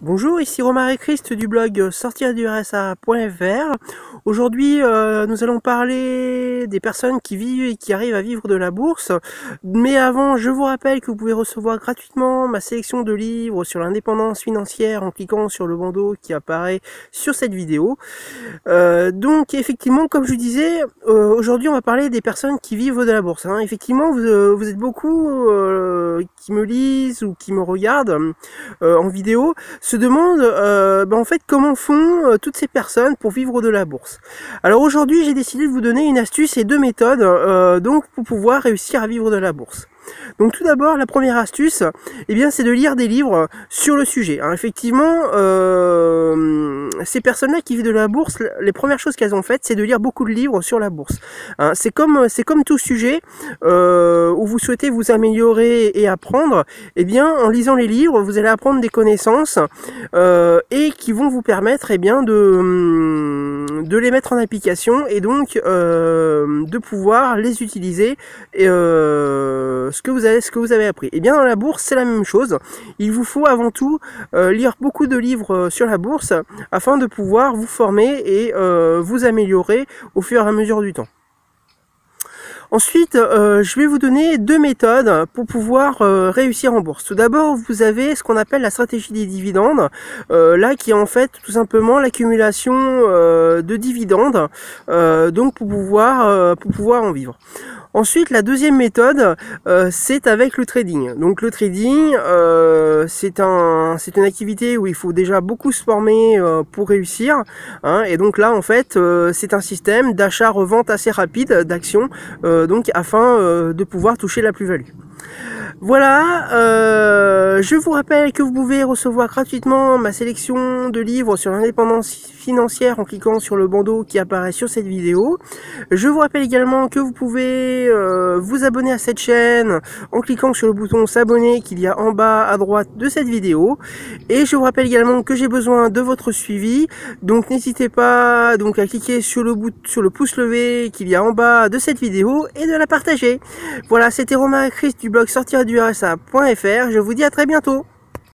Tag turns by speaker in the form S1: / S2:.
S1: Bonjour, ici Romaric Christ du blog sortirdursa.fr. Aujourd'hui, nous allons parler des personnes qui vivent et qui arrivent à vivre de la bourse. Mais avant, je vous rappelle que vous pouvez recevoir gratuitement ma sélection de livres sur l'indépendance financière en cliquant sur le bandeau qui apparaît sur cette vidéo. Donc effectivement, comme je vous disais, aujourd'hui on va parler des personnes qui vivent de la bourse. Effectivement, vous êtes beaucoup qui me lisent ou qui me regardent en vidéo, se demandent en fait comment font toutes ces personnes pour vivre de la bourse. Alors aujourd'hui, j'ai décidé de vous donner une astuce et deux méthodes donc pour pouvoir réussir à vivre de la bourse. Donc tout d'abord, la première astuce, c'est de lire des livres sur le sujet. Effectivement, ces personnes-là qui vivent de la bourse, les premières choses qu'elles ont faites, c'est de lire beaucoup de livres sur la bourse. C'est comme tout sujet où vous souhaitez vous améliorer et apprendre. En lisant les livres, vous allez apprendre des connaissances et qui vont vous permettre de les mettre en application et donc de pouvoir les utiliser et ce que vous avez appris. Dans la bourse, c'est la même chose. Il vous faut avant tout lire beaucoup de livres sur la bourse afin de pouvoir vous former et vous améliorer au fur et à mesure du temps. Ensuite, je vais vous donner deux méthodes pour pouvoir réussir en bourse. Tout d'abord, vous avez ce qu'on appelle la stratégie des dividendes, là qui est en fait tout simplement l'accumulation de dividendes, donc pour pouvoir en vivre. Ensuite, la deuxième méthode, c'est avec le trading. Donc le trading, c'est une activité où il faut déjà beaucoup se former pour réussir. Et donc là, en fait, c'est un système d'achat-revente assez rapide d'actions, donc afin de pouvoir toucher la plus-value. Voilà, je vous rappelle que vous pouvez recevoir gratuitement ma sélection de livres sur l'indépendance financière en cliquant sur le bandeau qui apparaît sur cette vidéo. Je vous rappelle également que vous pouvez vous abonner à cette chaîne en cliquant sur le bouton s'abonner qu'il y a en bas à droite de cette vidéo. Et je vous rappelle également que j'ai besoin de votre suivi, donc n'hésitez pas à cliquer sur le pouce levé qu'il y a en bas de cette vidéo et de la partager. Voilà, c'était Romaric Christ du blog sortirdursa.fr. Je vous dis à très bientôt.